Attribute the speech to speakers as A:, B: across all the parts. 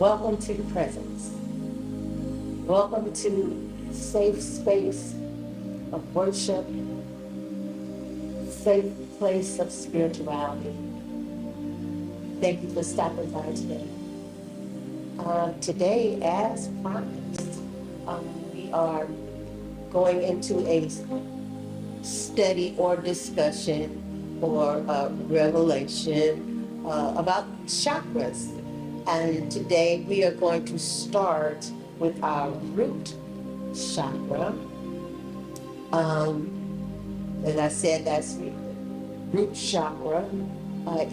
A: Welcome to the presence. Welcome to safe space of worship, safe place of spirituality. Thank you for stopping by today. Today, as promised, we are going into a study or discussion or revelation about chakras. And today we are going to start with our root chakra. As I said last week, root chakra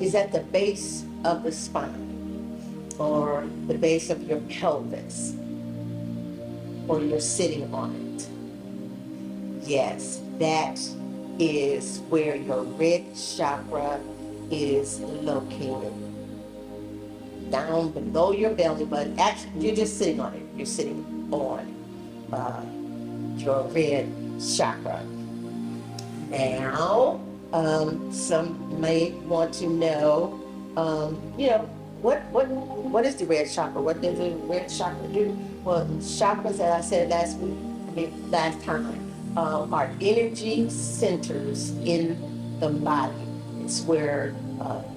A: is at the base of the spine or the base of your pelvis, or you're sitting on it. Yes, that is where your red chakra is located. Down below your belly button. Actually, you're just sitting on it. You're sitting on your red chakra. Now, some may want to know, what is the red chakra? What does the red chakra do? Well, chakras, as I said last time, are energy centers in the body. It's where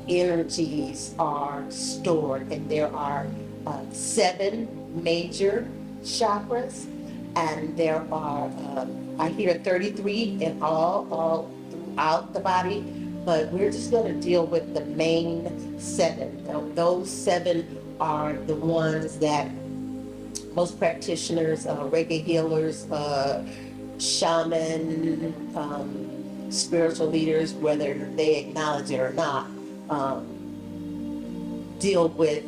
A: energies are stored, and there are 7 major chakras, and there are I hear 33 in all throughout the body, but we're just going to deal with the main 7. Now, those 7 are the ones that most practitioners, Reiki healers, shaman, spiritual leaders, whether they acknowledge it or not, deal with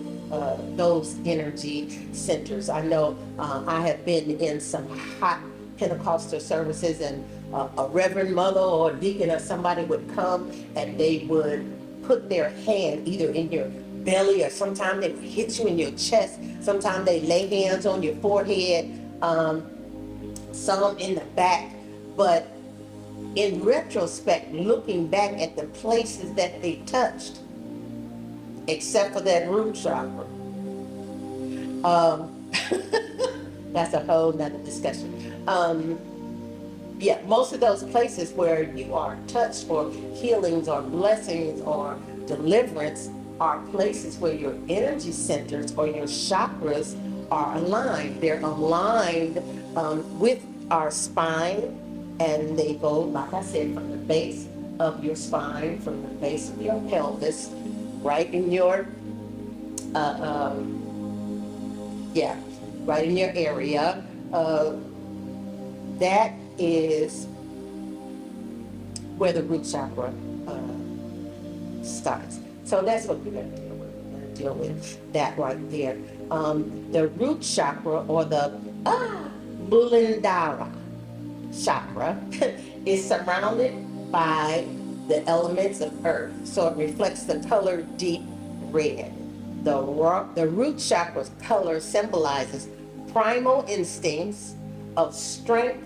A: those energy centers. I know I have been in some hot Pentecostal services, and a reverend mother or deacon or somebody would come and they would put their hand either in your belly, or sometimes they would hit you in your chest. Sometimes they lay hands on your forehead, some in the back. But in retrospect, looking back at the places that they touched, except for that root chakra, that's a whole nother discussion. Most of those places where you are touched for healings or blessings or deliverance are places where your energy centers or your chakras are aligned. They're aligned with our spine, and they go, like I said, from the base of your spine, from the base of your pelvis, right in your, right in your area. That is where the root chakra starts. So that's what we're going to deal with. We're going to deal with that right there. The root chakra, or the Muladhara chakra, is surrounded by the elements of earth, so it reflects the color deep red. The root chakra's color symbolizes primal instincts of strength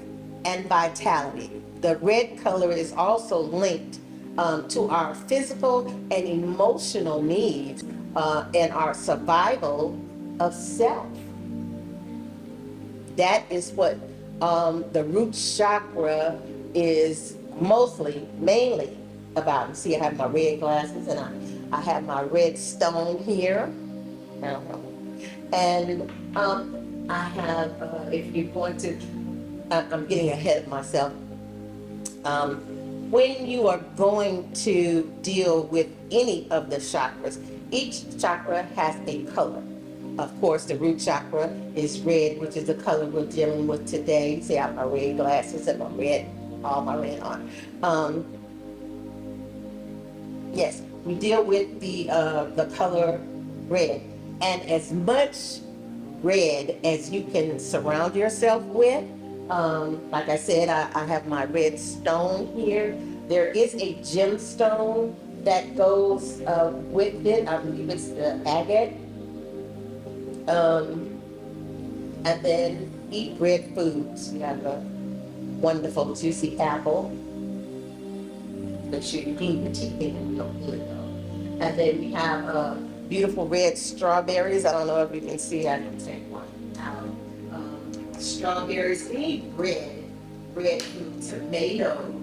A: and vitality. The red color is also linked to our physical and emotional needs and our survival of self. That is what the root chakra is mainly about. You see, I have my red glasses, and I have my red stone here. And I have, if you're going to, I'm getting ahead of myself. When you are going to deal with any of the chakras, each chakra has a color. Of course, the root chakra is red, which is the color we're dealing with today. See, I have my red glasses and all my red on. Yes, we deal with the color red, and as much red as you can surround yourself with. Like I said, I have my red stone here. There is a gemstone that goes with it. I believe it's the agate. And then eat red foods. You have a wonderful juicy apple. Make sure you clean your teeth and you don't pull it though. And then we have beautiful red strawberries. I don't know if you can see. I can take one out. Strawberries. We need red fruit, tomato.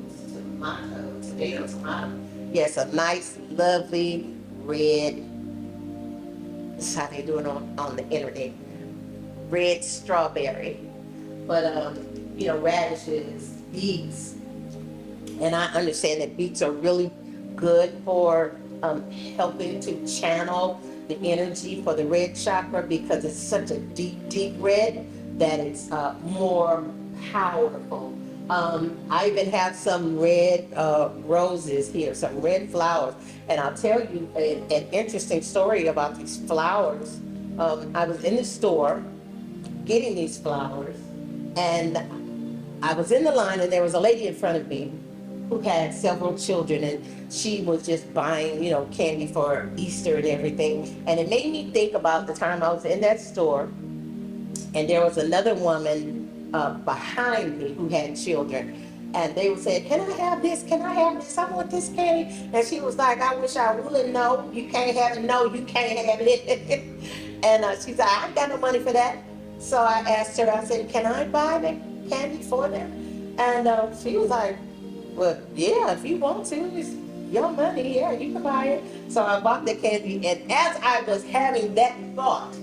A: Yes, a nice, lovely red. This is how they do it on the internet. Red strawberry. But radishes, beets, and I understand that beets are really good for helping to channel the energy for the red chakra because it's such a deep, deep red that it's more powerful. I even have some red roses here, some red flowers, and I'll tell you an interesting story about these flowers. I was in the store getting these flowers, and I was in the line, and there was a lady in front of me who had several children, and she was just buying, candy for Easter and everything. And it made me think about the time I was in that store, and there was another woman behind me who had children. And they would say, "Can I have this? Can I have this? I want this candy." And she was like, "I wish I would. No, you can't have it. No, you can't have it." And she said, "I ain't got no money for that." So I asked her, I said, "Can I buy the candy for them?" And she was like, "Well, yeah, if you want to, it's your money. Yeah, you can buy it." So I bought the candy. And as I was having that thought,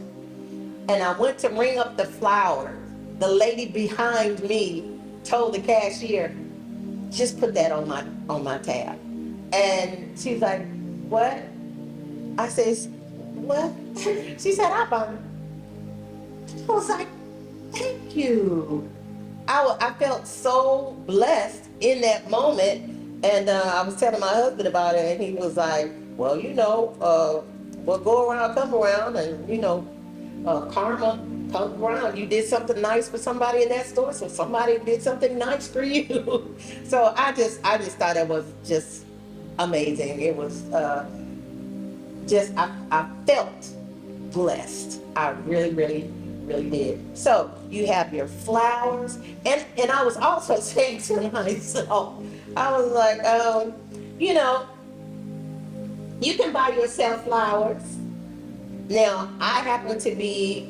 A: and I went to ring up the flower, the lady behind me told the cashier, "Just put that on my tab." And she's like, "What?" I says, "What?" She said, "I bought it." I was like, "Thank you." I felt so blessed in that moment. And I was telling my husband about it, and he was like, "Well, what go around, come around, and karma comes around. You did something nice for somebody in that store, so somebody did something nice for you." So I just thought it was just amazing. It was I felt blessed. I really, really, really did. So you have your flowers, and I was also saying to myself, I was like, you can buy yourself flowers. Now, I happen to be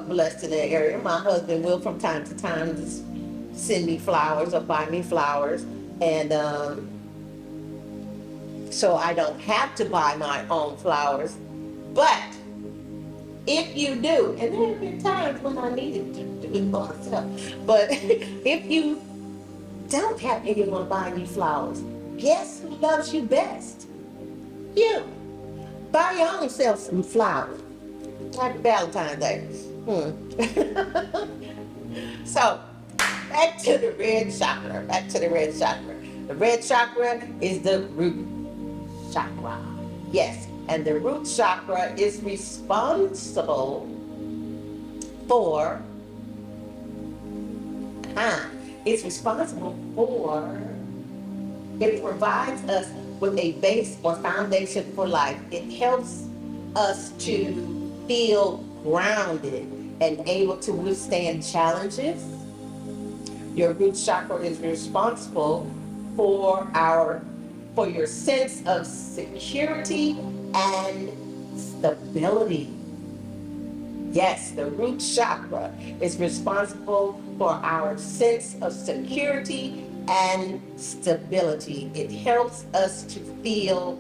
A: blessed in that area. My husband will from time to time just send me flowers or buy me flowers, and so I don't have to buy my own flowers. But if you do, and there have been times when I needed to do it for myself, but if you don't have anyone buying you flowers, guess who loves you best? You. Buy your own self some flowers. Happy Valentine's Day. So, back to the red chakra. The red chakra is the root chakra. Yes, and the root chakra is responsible for, it provides us with a base or foundation for life. It helps us to feel grounded and able to withstand challenges. Your root chakra is responsible for your sense of security and stability. Yes, the root chakra is responsible for our sense of security and stability. It helps us to feel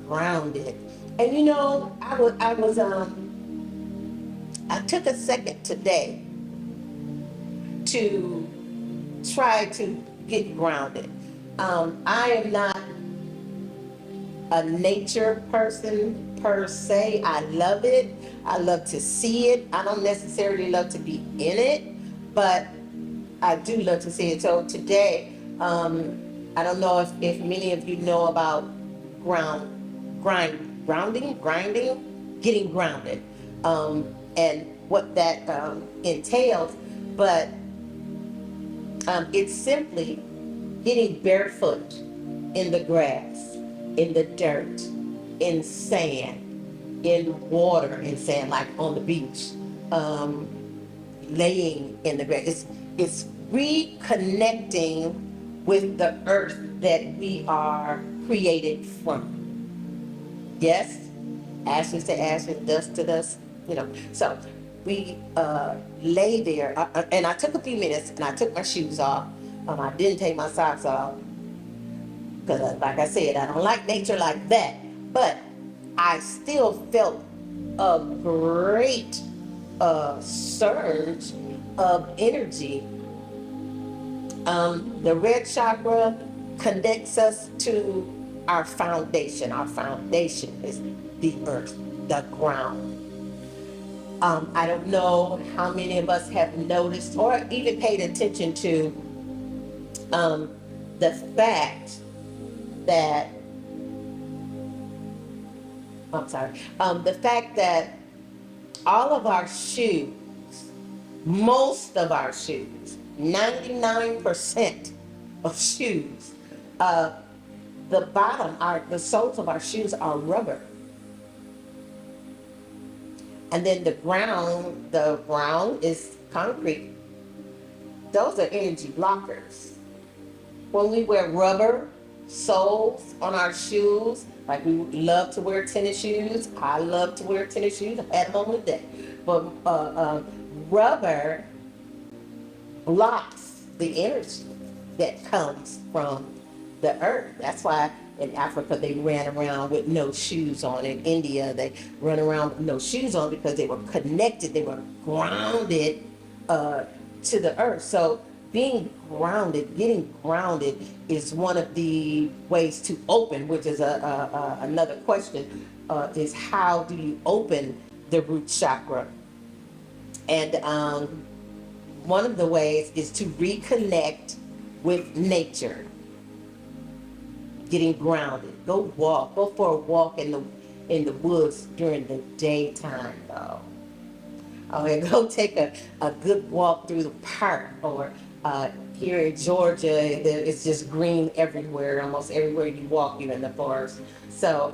A: grounded. And I took a second today to try to get grounded. I am not a nature person per se. I love it. I love to see it. I don't necessarily love to be in it, but I do love to see it. So today, I don't know if many of you know about getting grounded, and what that entails, but it's simply getting barefoot in the grass, in the dirt, in sand, in water and sand, like on the beach, laying in the grass. It's reconnecting with the earth that we are created from. Yes? ashes to ashes, dust to dust, you know. So we lay there, and I took a few minutes, and I took my shoes off. I didn't take my socks off because, like I said, I don't like nature like that. But I still felt a great surge of energy. The red chakra connects us to our foundation. Our foundation is the earth, the ground. I don't know how many of us have noticed or even paid attention to the fact that, the fact that all of our shoes, most of our shoes, 99% of shoes, the bottom, the soles of our shoes are rubber. And then the ground is concrete. Those are energy blockers. When we wear rubber soles on our shoes, like we love to wear tennis shoes. I love to wear tennis shoes. I had them on today. But rubber blocks the energy that comes from the earth. That's why in Africa they ran around with no shoes on. In India they run around with no shoes on because they were connected, they were grounded to the earth. So being grounded, getting grounded is one of the ways to open, which is another question, is how do you open the root chakra? And one of the ways is to reconnect with nature. Getting grounded. Go for a walk in the woods during the daytime, though. And go take a good walk through the park, or here in Georgia, it's just green everywhere. Almost everywhere you walk, you're in the forest. So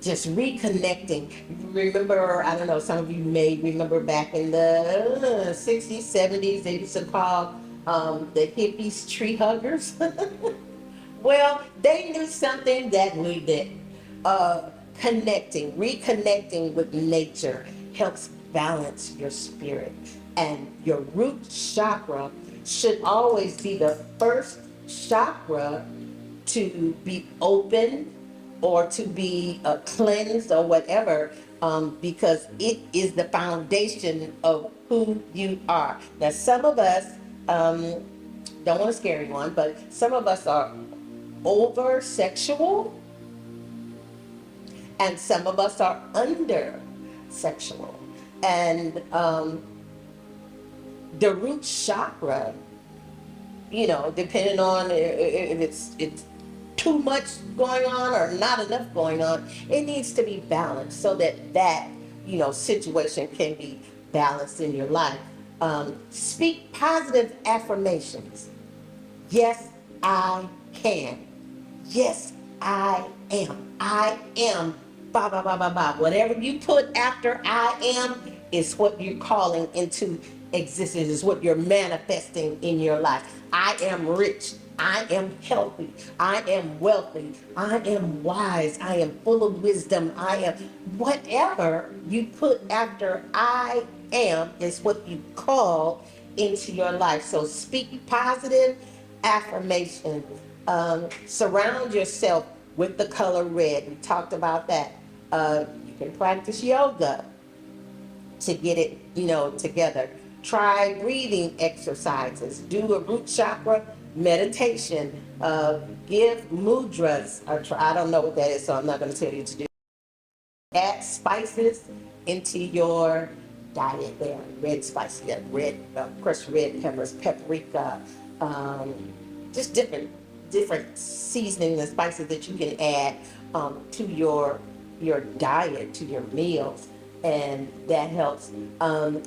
A: just reconnecting. Remember, I don't know, some of you may remember back in the 60s, 70s, they used to call the hippies tree huggers. Well, they knew something that we didn't. Reconnecting with nature helps balance your spirit. And your root chakra should always be the first chakra to be open or to be cleansed or whatever, because it is the foundation of who you are. Now, some of us, don't want to scare anyone, but some of us are over sexual and some of us are under sexual. And the root chakra, depending on if it's too much going on or not enough going on, it needs to be balanced so that situation can be balanced in your life. Speak positive affirmations. Yes, I can. Yes, I am. I am. Ba ba ba ba ba. Whatever you put after I am is what you're calling into existence, is what you're manifesting in your life. I am rich. I am healthy. I am wealthy. I am wise. I am full of wisdom. I am. Whatever you put after I am is what you call into your life. So speak positive affirmation. Surround yourself with the color red. We talked about that. You can practice yoga to get it, together. Try breathing exercises. Do a root chakra meditation. Give mudras a try. I don't know what that is, so I'm not going to tell you to do. Add spices into your diet there. Red spices, red, crushed red peppers, paprika, just different seasonings and spices that you can add to your diet, to your meals, and that helps.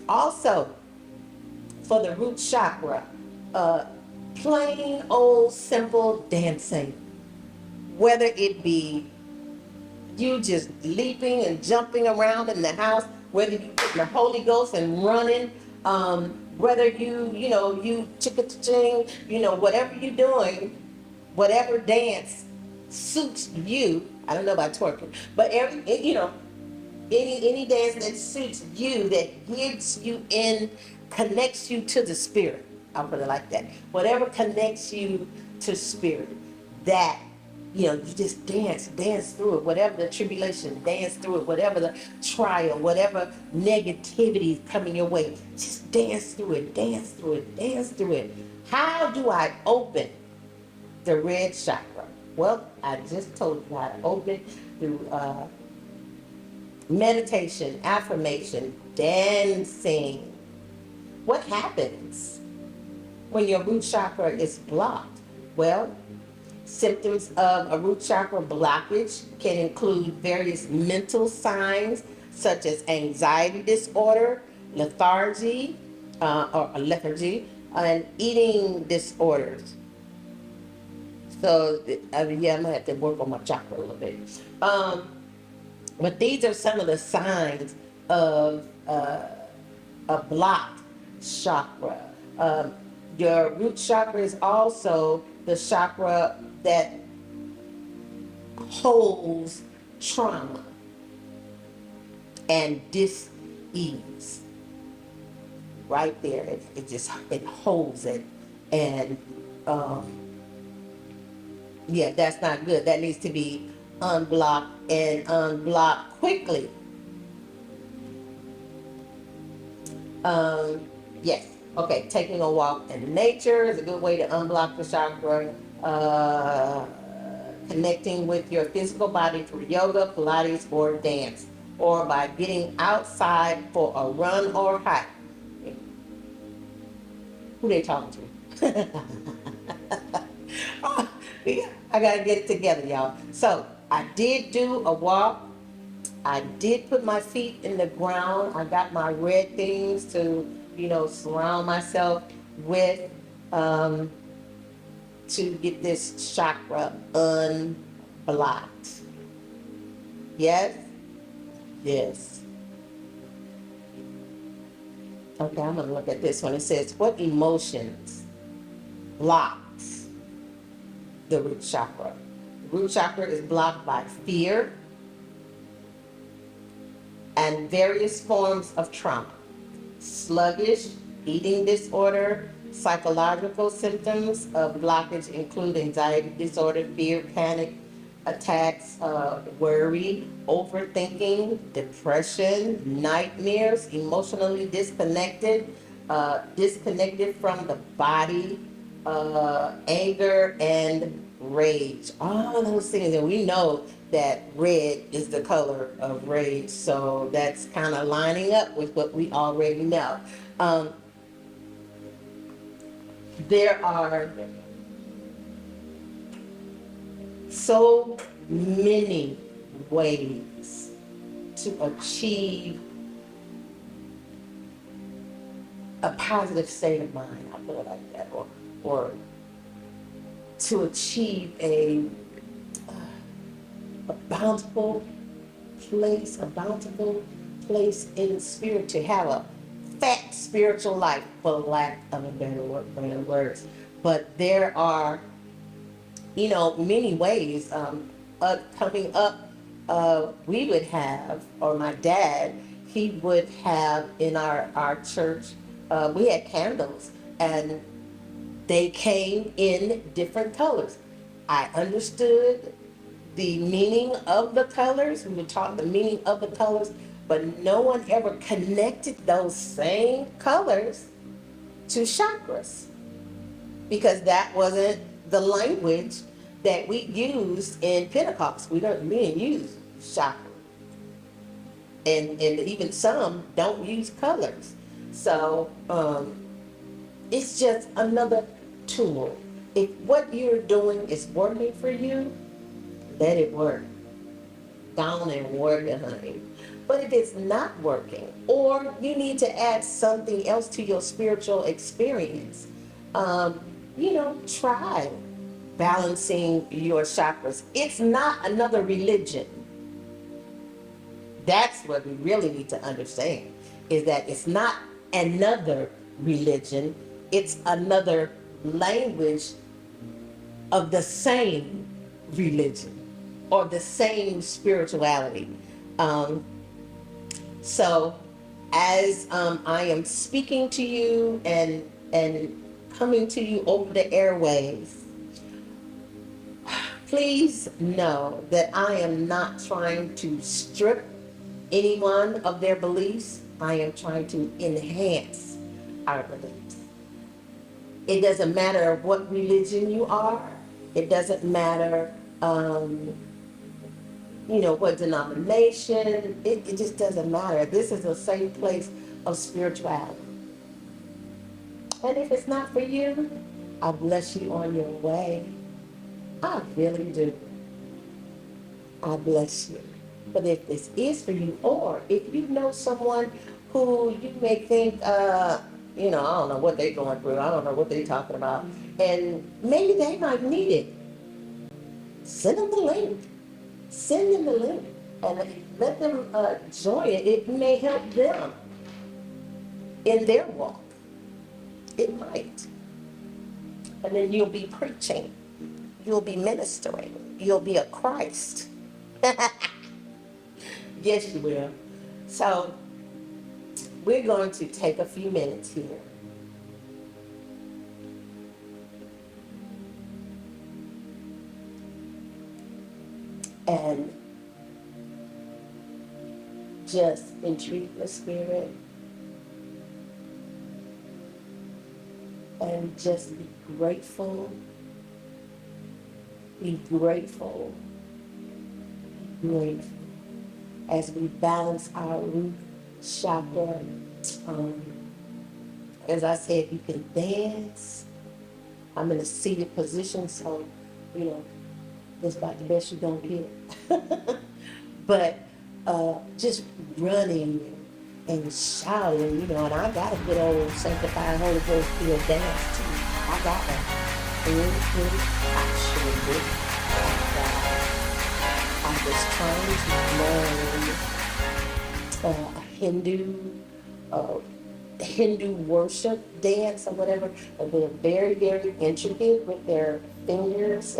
A: Also, for the root chakra, plain old simple dancing, whether it be you just leaping and jumping around in the house, whether you get the Holy Ghost and running, whether you chicka-ching, whatever you're doing, whatever dance suits you. I don't know about twerking, but any dance that suits you, that gives you in, connects you to the spirit. I'll put it like that. Whatever connects you to spirit, that you just dance through it. Whatever the tribulation, dance through it. Whatever the trial, whatever negativity is coming your way, just dance through it, dance through it, dance through it. How do I open the red chakra? Well, I just told you how to open through meditation, affirmation, dancing. What happens when your root chakra is blocked? Well, symptoms of a root chakra blockage can include various mental signs such as anxiety disorder, lethargy, and eating disorders. So, yeah, I'm gonna have to work on my chakra a little bit. But these are some of the signs of a blocked chakra. Your root chakra is also the chakra that holds trauma and dis-ease. Right there, it holds it, and yeah, that's not good. That needs to be unblocked and unblocked quickly. Yes. Okay, taking a walk in nature is a good way to unblock the chakra. Connecting with your physical body through yoga, Pilates, or dance, or by getting outside for a run or hike. Who they talking to? Oh, yeah, I gotta get it together, y'all. So I did do a walk. I did put my feet in the ground. I got my red things to, surround myself with, to get this chakra unblocked. Yes? Yes. Okay, I'm gonna look at this one. It says, what emotions blocks the root chakra? The root chakra is blocked by fear and various forms of trauma. Sluggish, eating disorder, psychological symptoms of blockage include anxiety disorder, fear, panic attacks, worry, overthinking, depression, nightmares, emotionally disconnected, disconnected from the body, anger, and rage. All of those things, and we know that red is the color of rage, so that's kind of lining up with what we already know. There are so many ways to achieve a positive state of mind, I'll put it like that, or to achieve a bountiful place in spirit, to have a fat spiritual life, for lack of a better words. But there are, many ways. Coming up, we would have, or my dad, he would have in our church, we had candles, and they came in different colors. I understood the meaning of the colors. We were taught the meaning of the colors, but no one ever connected those same colors to chakras, because that wasn't the language that we used in Pentecost. We didn't use chakra, and even some don't use colors. So it's just another tool. If what you're doing is working for you, let it work. Go on and work it, honey. But if it's not working, or you need to add something else to your spiritual experience, try balancing your chakras. It's not another religion. That's what we really need to understand, is that it's not another religion. It's another language of the same religion or the same spirituality. Um, so as I am speaking to you and coming to you over the airwaves, please know that I am not trying to strip anyone of their beliefs. I am trying to enhance our beliefs. It doesn't matter what religion you are. It doesn't matter, what denomination. It just doesn't matter. This is a safe place of spirituality. And if it's not for you, I bless you on your way. I really do. I bless you. But if this is for you, or if you know someone who you may think, I don't know what they're going through, I don't know what they're talking about, and maybe they might need it, send them the link. Send them the link and let them join it. It may help them in their walk. It might. And then you'll be preaching. You'll be ministering. You'll be a Christ. Yes, you will. So we're going to take a few minutes here. And just entreat the Spirit and just be grateful. Be grateful. Be grateful. As we balance our root chakra, as I said, you can dance. I'm in a seated position, so, that's about the best you're going to get. But just running and shouting, and I got a good old sanctified Holy Ghost filled dance too. I got one. I sure did. I was trying to learn Hindu worship dance or whatever. And they're very, very intricate with their fingers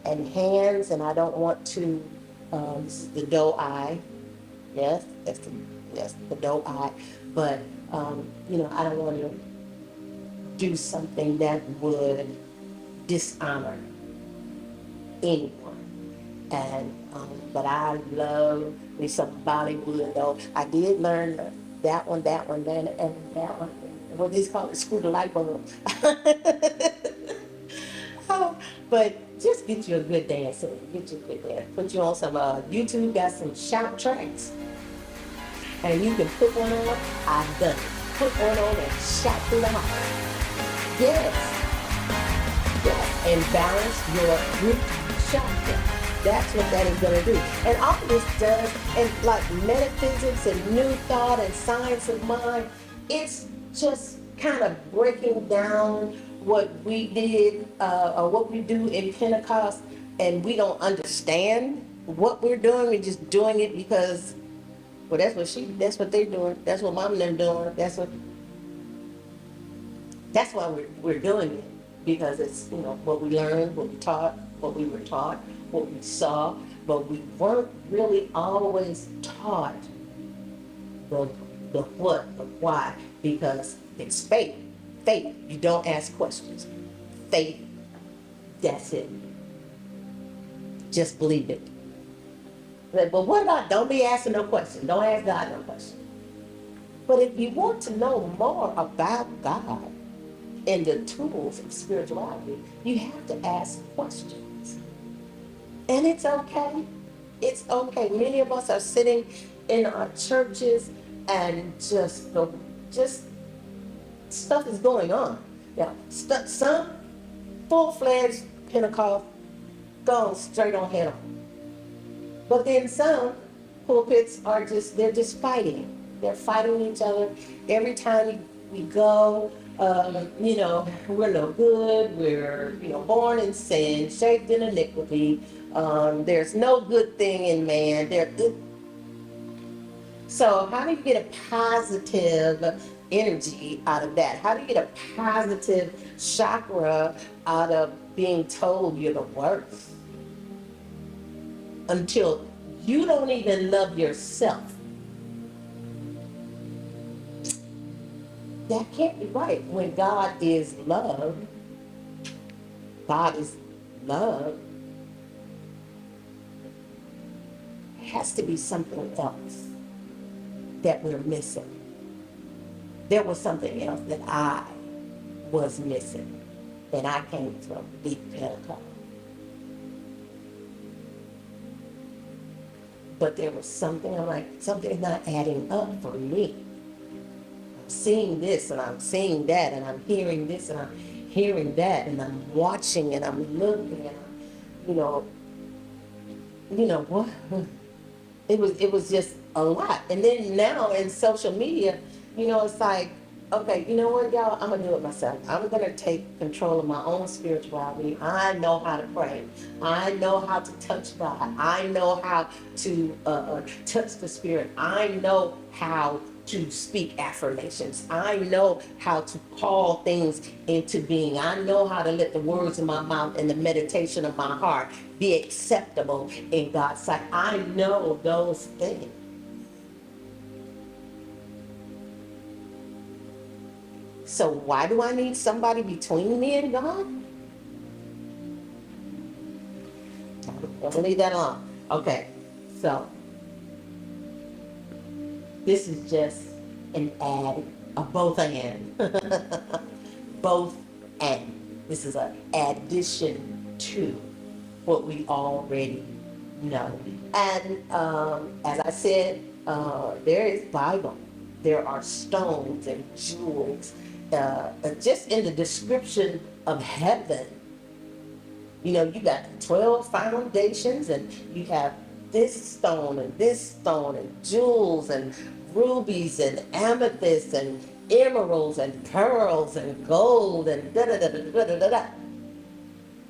A: and hands, and I don't want to, this is the doe eye. Yes, that's the doe eye. But, I don't want to do something that would dishonor anyone. And, but I love me some Bollywood though. I did learn that one, and that one. What they call it, screw the light bulb. But just get you a good dance. Get you a good dance. Put you on some YouTube. Got some shout tracks, and you can put one on. I've done it. Put one on and shout through the house. Yes, and balance your root chakra. That's what that is going to do. And all this does, and like metaphysics and new thought and science of mind, it's just kind of breaking down what we did or what we do in Pentecost, and we don't understand what we're doing. We're just doing it because, well, that's what they're doing. That's what mom and them doing. That's why we're doing it, because it's, what we learned, what we taught, what we were taught, what we saw, but we weren't really always taught the what, the why, because it's faith. Faith, you don't ask questions. Faith, that's it. Just believe it. But what about, don't be asking no questions. Don't ask God no questions. But if you want to know more about God and the tools of spirituality, you have to ask questions. And it's okay. It's okay. Many of us are sitting in our churches and just stuff is going on. Now, some full-fledged Pentecost gone straight on head on. But then some pulpits they're just fighting. They're fighting each other. Every time we go, we're no good. We're, born in sin, shaped in iniquity. There's no good thing in man. So how do you get a positive energy out of that? How do you get a positive chakra out of being told you're the worst? until you don't even love yourself. That can't be right. When God is love, God is love, it has to be something else that we're missing. There was something else that I was missing, and I came from deep Pentecost. But there was something, I'm like, something's not adding up for me. I'm seeing this and I'm seeing that, and I'm hearing this and I'm hearing that, and I'm watching and I'm looking, and I'm, what? It was just a lot. And then now in social media, it's like, okay, you know what, y'all, I'm gonna do it myself. I'm gonna take control of my own spirituality. I know how to pray. I know how to touch God. I know how to touch the Spirit. I know how to speak affirmations. I know how to call things into being. I know how to let the words of my mouth and the meditation of my heart be acceptable in God's sight. I know those things. So why do I need somebody between me and God? I'm gonna leave that alone. Okay, so this is just an add, a both and. Both and. This is an addition to what we already know. And as I said, there is Bible. There are stones and jewels. Just in the description of heaven, you got 12 foundations, and you have this stone and jewels and rubies and amethysts and emeralds and pearls and gold and da da da da da da da.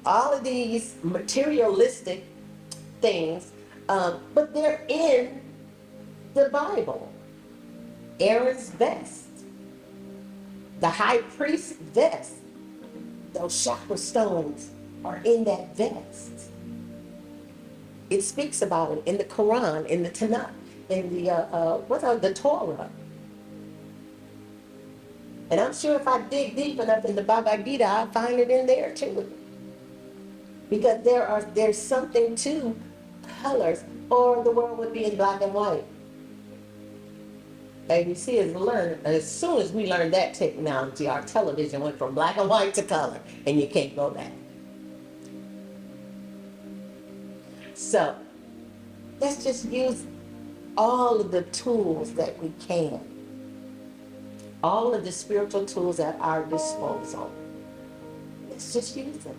A: All of these materialistic things, but they're in the Bible. Aaron's vest, the high priest's vest, those chakra stones are in that vest. It speaks about it in the Quran, in the Tanakh, in the Torah. And I'm sure if I dig deep enough in the Bhagavad Gita, I'll find it in there too. Because there's something to colors, or the world would be in black and white. ABC has learned, as soon as we learned that technology, our television went from black and white to color, and you can't go back. So let's just use all of the tools that we can, all of the spiritual tools at our disposal. Let's just use them.